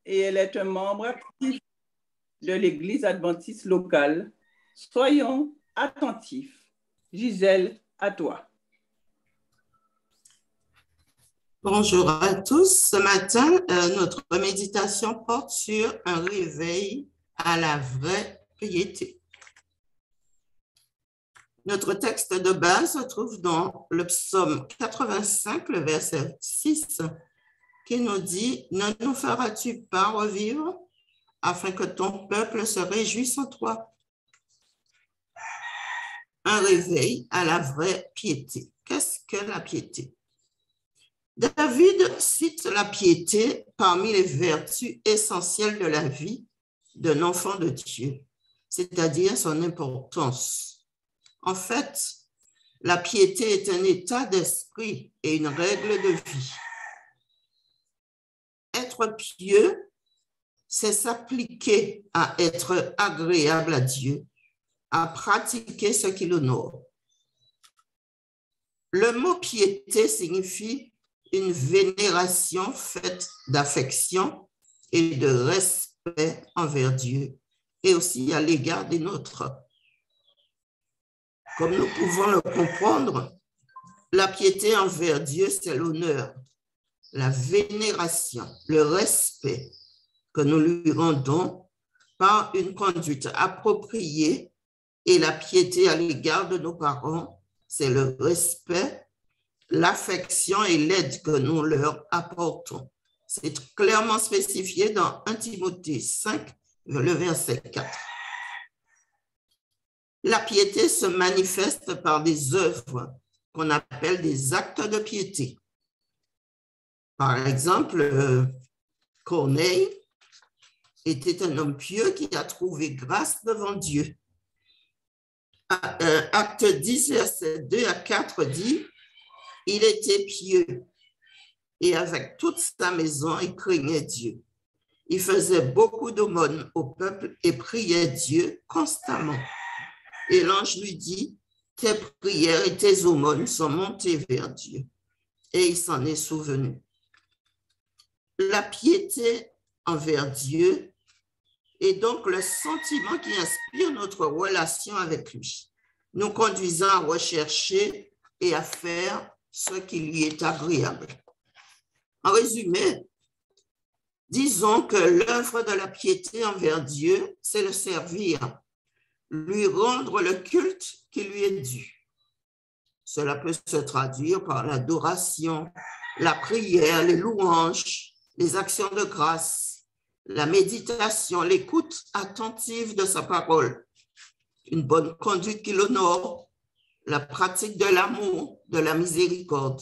et elle est un membre actif de l'Église adventiste locale. Soyons attentifs. Gisèle, à toi. Bonjour à tous. Ce matin, notre méditation porte sur un réveil à la vraie piété. Notre texte de base se trouve dans le psaume 85, le verset 6, qui nous dit « Ne nous feras-tu pas revivre afin que ton peuple se réjouisse en toi ?» Un réveil à la vraie piété. Qu'est-ce que la piété? David cite la piété parmi les vertus essentielles de la vie d'un enfant de Dieu, c'est-à-dire son importance. En fait, la piété est un état d'esprit et une règle de vie. Être pieux, c'est s'appliquer à être agréable à Dieu, à pratiquer ce qui l'honore. Le mot piété signifie une vénération faite d'affection et de respect envers Dieu et aussi à l'égard des nôtres. Comme nous pouvons le comprendre, la piété envers Dieu, c'est l'honneur, la vénération, le respect que nous lui rendons par une conduite appropriée, et la piété à l'égard de nos parents, c'est le respect, l'affection et l'aide que nous leur apportons. C'est clairement spécifié dans 1 Timothée 5, le verset 4. La piété se manifeste par des œuvres qu'on appelle des actes de piété. Par exemple, Corneille était un homme pieux qui a trouvé grâce devant Dieu. Acte 10, verset 2 à 4 dit « Il était pieux et avec toute sa maison, il craignait Dieu. Il faisait beaucoup d'aumônes au peuple et priait Dieu constamment. Et l'ange lui dit, tes prières et tes aumônes sont montées vers Dieu. Et il s'en est souvenu. » La piété envers Dieu est donc le sentiment qui inspire notre relation avec lui, nous conduisant à rechercher et à faire ce qui lui est agréable. En résumé, disons que l'œuvre de la piété envers Dieu, c'est le servir, lui rendre le culte qui lui est dû. Cela peut se traduire par l'adoration, la prière, les louanges, les actions de grâce, la méditation, l'écoute attentive de sa parole, une bonne conduite qui l'honore, la pratique de l'amour, de la miséricorde.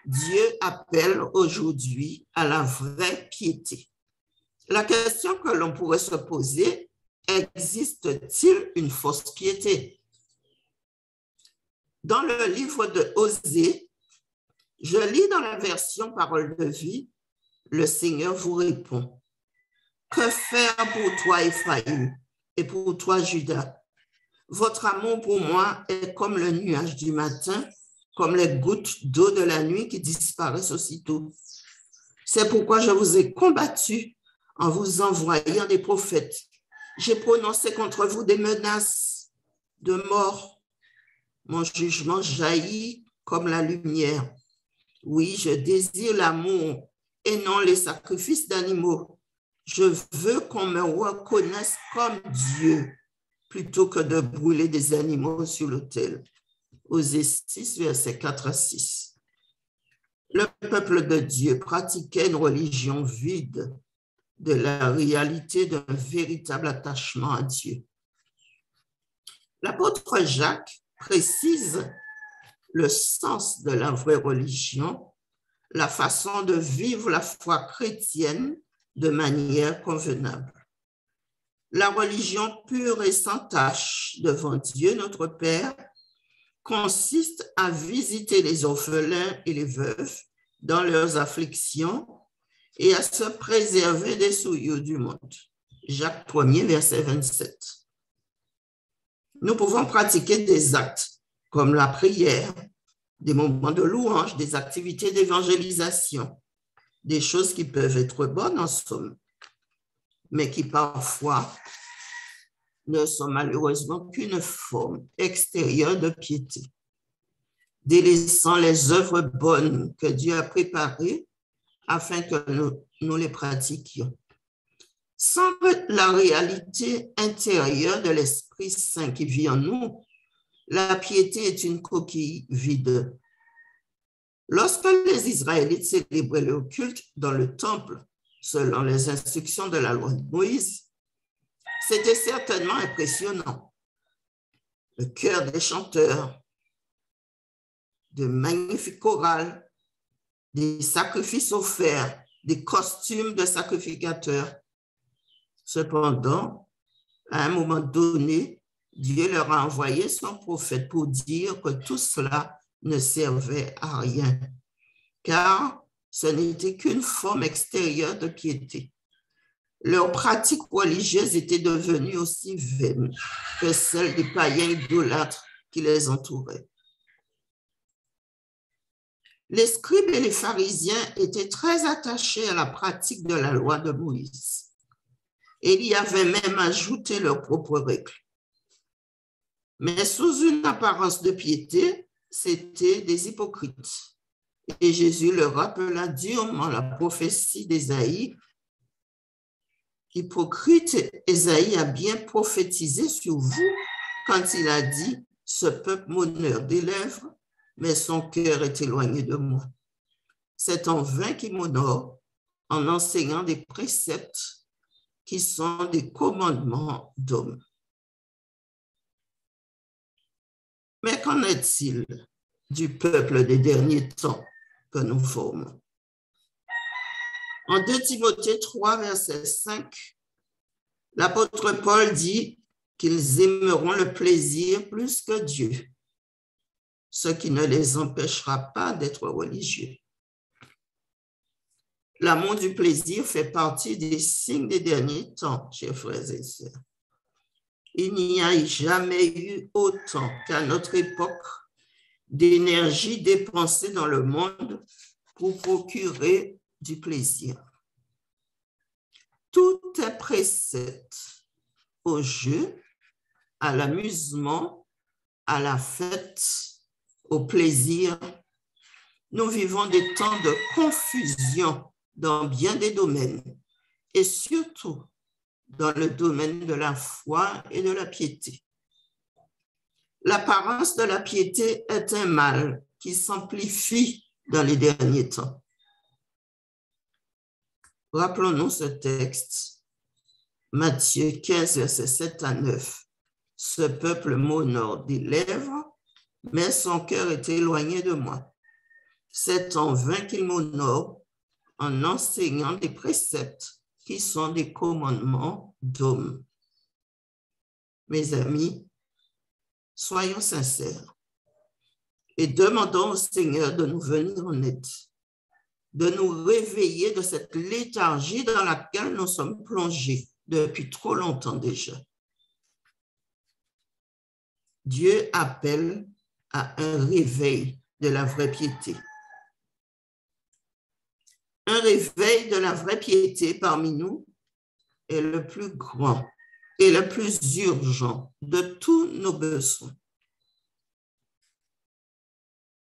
Dieu appelle aujourd'hui à la vraie piété. La question que l'on pourrait se poser, existe-t-il une fausse piété? Dans le livre de Osée, je lis dans la version Parole de vie, le Seigneur vous répond. Que faire pour toi, Éphraïm, et pour toi, Juda? Votre amour pour moi est comme le nuage du matin, comme les gouttes d'eau de la nuit qui disparaissent aussitôt. C'est pourquoi je vous ai combattu en vous envoyant des prophètes. J'ai prononcé contre vous des menaces de mort. Mon jugement jaillit comme la lumière. Oui, je désire l'amour et non les sacrifices d'animaux. Je veux qu'on me reconnaisse comme Dieu plutôt que de brûler des animaux sur l'autel. Osée 6, versets 4 à 6. Le peuple de Dieu pratiquait une religion vide de la réalité d'un véritable attachement à Dieu. L'apôtre Jacques précise le sens de la vraie religion, la façon de vivre la foi chrétienne de manière convenable. La religion pure et sans tache devant Dieu, notre Père, consiste à visiter les orphelins et les veuves dans leurs afflictions et à se préserver des souillures du monde. Jacques 1er, verset 27. Nous pouvons pratiquer des actes comme la prière, des moments de louange, des activités d'évangélisation. des choses qui peuvent être bonnes en somme, mais qui parfois ne sont malheureusement qu'une forme extérieure de piété, délaissant les œuvres bonnes que Dieu a préparées afin que nous les pratiquions. Sans la réalité intérieure de l'Esprit Saint qui vit en nous, la piété est une coquille vide. Lorsque les Israélites célébraient leur culte dans le temple, selon les instructions de la loi de Moïse, c'était certainement impressionnant. Le chœur des chanteurs, de magnifiques chorales, des sacrifices offerts, des costumes de sacrificateurs. Cependant, à un moment donné, Dieu leur a envoyé son prophète pour dire que tout cela ne servait à rien, car ce n'était qu'une forme extérieure de piété. Leurs pratiques religieuses étaient devenues aussi vaines que celles des païens idolâtres qui les entouraient. Les scribes et les pharisiens étaient très attachés à la pratique de la loi de Moïse. Et ils y avaient même ajouté leurs propres règles. Mais sous une apparence de piété, c'étaient des hypocrites. Et Jésus leur rappela durement la prophétie d'Ésaïe. Hypocrite, Ésaïe a bien prophétisé sur vous quand il a dit « Ce peuple m'honore des lèvres, mais son cœur est éloigné de moi. C'est en vain qu'il m'honore en enseignant des préceptes qui sont des commandements d'hommes. » Mais qu'en est-il du peuple des derniers temps que nous formons? En 2 Timothée 3, verset 5, l'apôtre Paul dit qu'ils aimeront le plaisir plus que Dieu, ce qui ne les empêchera pas d'être religieux. L'amour du plaisir fait partie des signes des derniers temps, chers frères et sœurs. Il n'y a jamais eu autant qu'à notre époque d'énergie dépensée dans le monde pour procurer du plaisir. Tout est précepte au jeu, à l'amusement, à la fête, au plaisir. Nous vivons des temps de confusion dans bien des domaines et surtout dans le domaine de la foi et de la piété. L'apparence de la piété est un mal qui s'amplifie dans les derniers temps. Rappelons-nous ce texte, Matthieu 15, versets 7 à 9. Ce peuple m'honore des lèvres, mais son cœur est éloigné de moi. C'est en vain qu'il m'honore en enseignant des préceptes qui sont des commandements d'hommes. Mes amis, soyons sincères et demandons au Seigneur de nous venir en aide, de nous réveiller de cette léthargie dans laquelle nous sommes plongés depuis trop longtemps déjà. Dieu appelle à un réveil de la vraie piété. Un réveil de la vraie piété parmi nous est le plus grand et le plus urgent de tous nos besoins.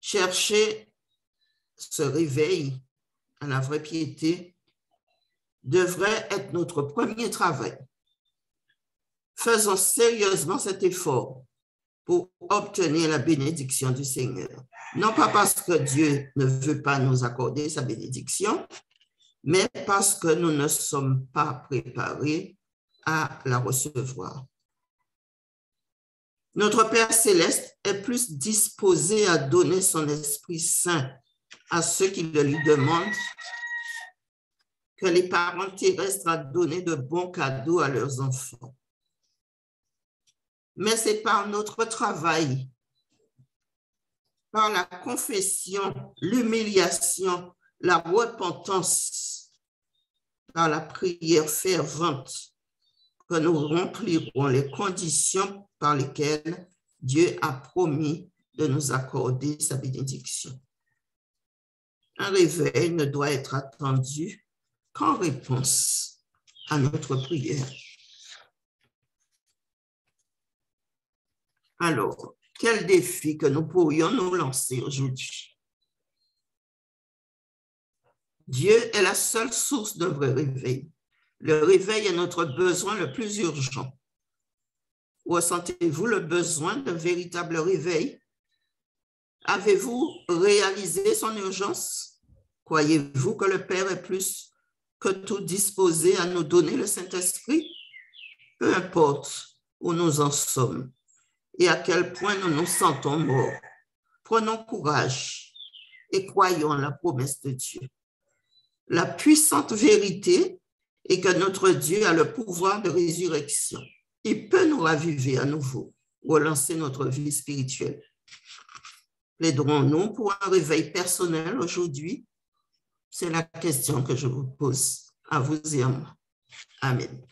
Chercher ce réveil à la vraie piété devrait être notre premier travail. Faisons sérieusement cet effort pour obtenir la bénédiction du Seigneur. Non pas parce que Dieu ne veut pas nous accorder sa bénédiction, mais parce que nous ne sommes pas préparés à la recevoir. Notre Père céleste est plus disposé à donner son Esprit Saint à ceux qui le lui demandent que les parents terrestres à donner de bons cadeaux à leurs enfants. Mais c'est par notre travail, par la confession, l'humiliation, la repentance, par la prière fervente que nous remplirons les conditions par lesquelles Dieu a promis de nous accorder sa bénédiction. Un réveil ne doit être attendu qu'en réponse à notre prière. Alors, quel défi que nous pourrions nous lancer aujourd'hui? Dieu est la seule source de vrai réveil. Le réveil est notre besoin le plus urgent. Ressentez-vous le besoin d'un véritable réveil? Avez-vous réalisé son urgence? Croyez-vous que le Père est plus que tout disposé à nous donner le Saint-Esprit? Peu importe où nous en sommes et à quel point nous nous sentons morts, prenons courage et croyons la promesse de Dieu. La puissante vérité est que notre Dieu a le pouvoir de résurrection. Il peut nous raviver à nouveau, relancer notre vie spirituelle. Plaiderons-nous pour un réveil personnel aujourd'hui? C'est la question que je vous pose à vous et à moi. Amen.